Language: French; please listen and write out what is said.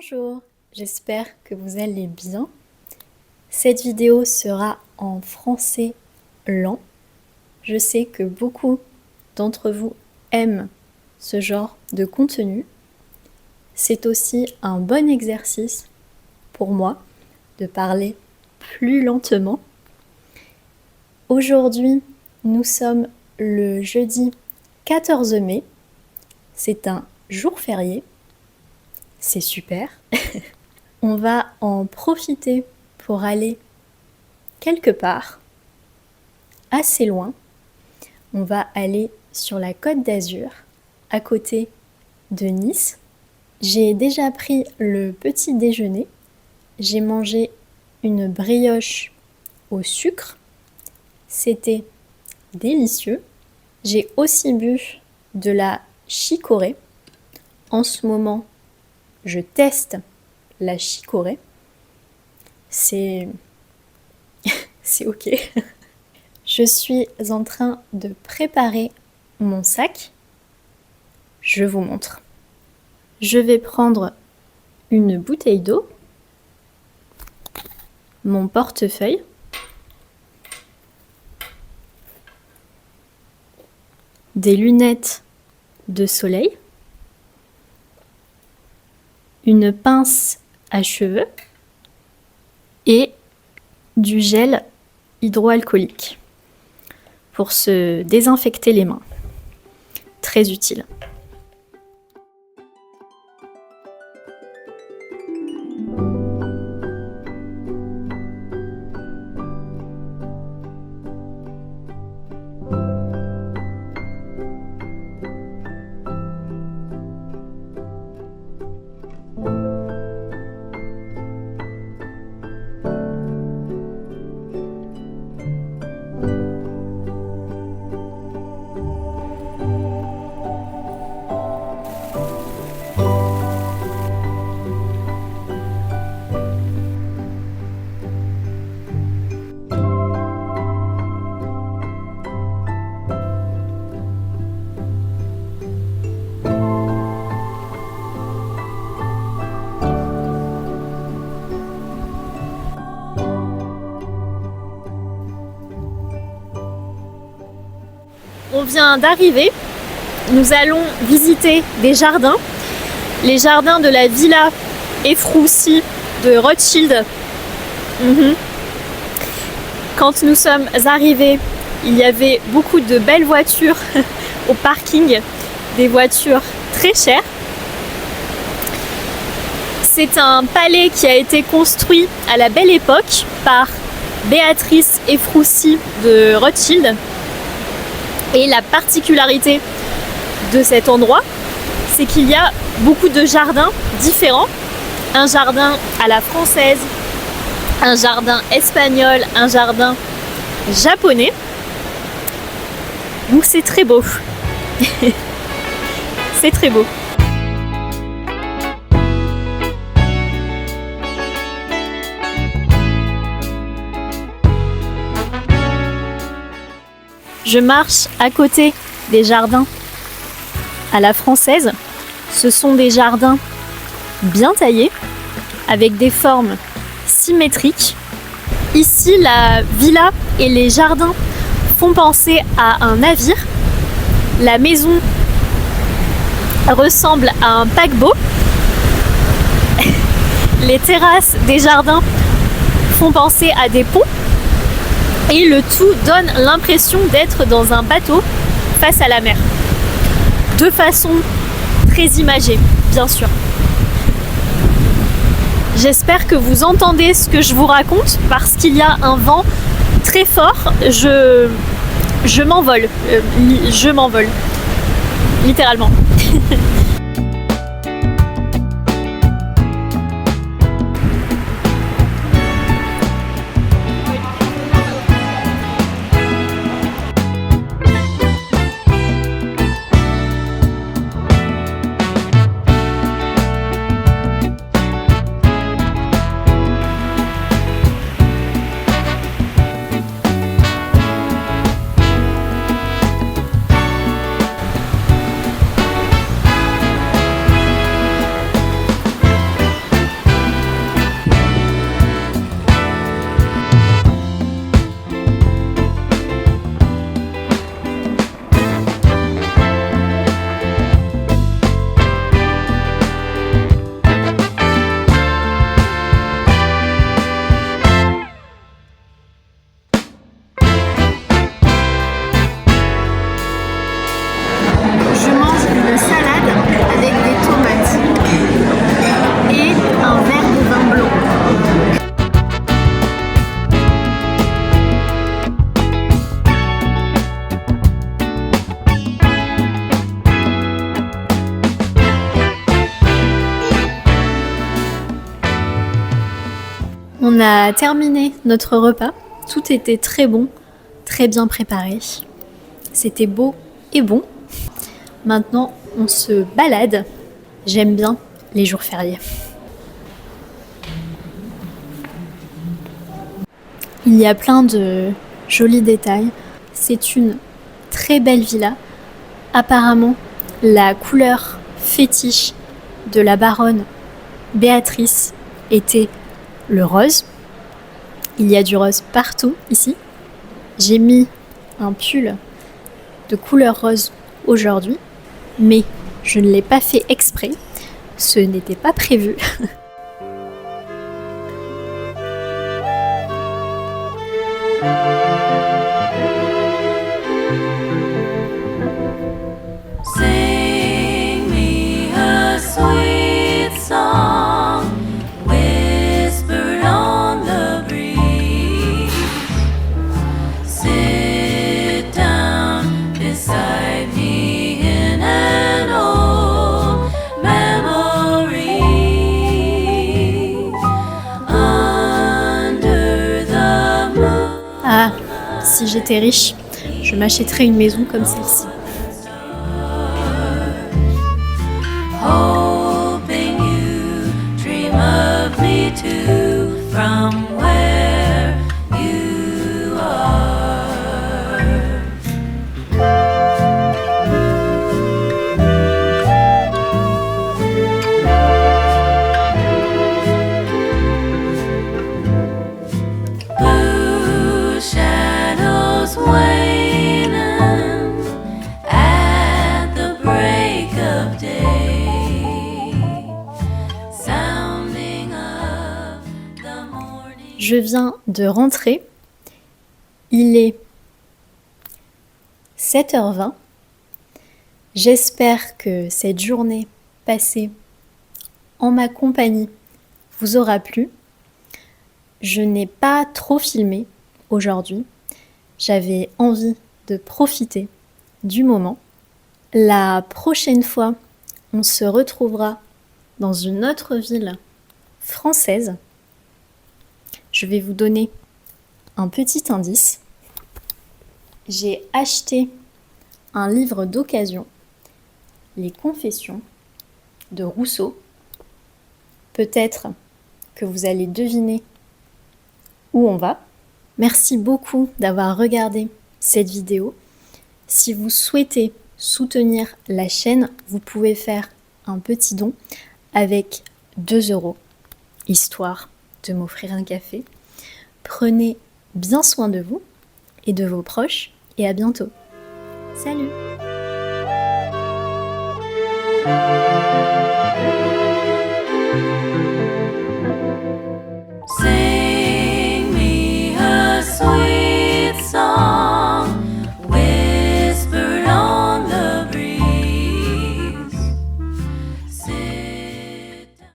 Bonjour, j'espère que vous allez bien. Cette vidéo sera en français lent. Je sais que beaucoup d'entre vous aiment ce genre de contenu. C'est aussi un bon exercice pour moi de parler plus lentement. Aujourd'hui, nous sommes le jeudi 14 mai. C'est un jour férié. C'est super. On va en profiter pour aller quelque part, assez loin. On va aller sur la Côte d'Azur, à côté de Nice. J'ai déjà pris le petit déjeuner. J'ai mangé une brioche au sucre. C'était délicieux. J'ai aussi bu de la chicorée. En ce moment, je teste la chicorée. C'est ok. Je suis en train de préparer mon sac. Je vous montre. Je vais prendre une bouteille d'eau, mon portefeuille, des lunettes de soleil, une pince à cheveux et du gel hydroalcoolique pour se désinfecter les mains. Très utile. On vient d'arriver, nous allons visiter des jardins, les jardins de la Villa Efroussi de Rothschild. Quand nous sommes arrivés, il y avait beaucoup de belles voitures au parking, des voitures très chères. C'est un palais qui a été construit à la belle époque par Béatrice Efroussi de Rothschild. Et la particularité de cet endroit, c'est qu'il y a beaucoup de jardins différents. Un jardin à la française, un jardin espagnol, un jardin japonais. Donc c'est très beau. C'est très beau. Je marche à côté des jardins à la française. Ce sont des jardins bien taillés, avec des formes symétriques. Ici, la villa et les jardins font penser à un navire. La maison ressemble à un paquebot. Les terrasses des jardins font penser à des ponts. Et le tout donne l'impression d'être dans un bateau face à la mer. De façon très imagée, bien sûr. J'espère que vous entendez ce que je vous raconte parce qu'il y a un vent très fort. Je m'envole. Je m'envole. Littéralement. une salade avec des tomates et un verre de vin blanc. On a terminé notre repas, tout était très bon, très bien préparé. C'était beau et bon. Maintenant, on se balade. J'aime bien les jours fériés. Il y a plein de jolis détails. C'est une très belle villa. Apparemment, la couleur fétiche de la baronne Béatrice était le rose. Il y a du rose partout ici. J'ai mis un pull de couleur rose aujourd'hui, mais je ne l'ai pas fait exprès. Ce n'était pas prévu. Sing me a sweet song, whispered on the breeze. Sit down beside me in an old memory. Under the moon. Ah, si j'étais riche, je m'achèterais une maison comme celle-ci. Hoping you dream of me too from where you are. Blue shadows waning at the break of day, sounding of the morning. Je viens de rentrer. Il est 7h20. J'espère que cette journée passée en ma compagnie vous aura plu. Je n'ai pas trop filmé aujourd'hui. J'avais envie de profiter du moment. La prochaine fois, on se retrouvera dans une autre ville française. Je vais vous donner un petit indice. J'ai acheté un livre d'occasion, Les Confessions de Rousseau. Peut-être que vous allez deviner où on va. Merci beaucoup d'avoir regardé cette vidéo. Si vous souhaitez soutenir la chaîne, vous pouvez faire un petit don avec 2 €, histoire de m'offrir un café. Prenez bien soin de vous et de vos proches et à bientôt. Salut!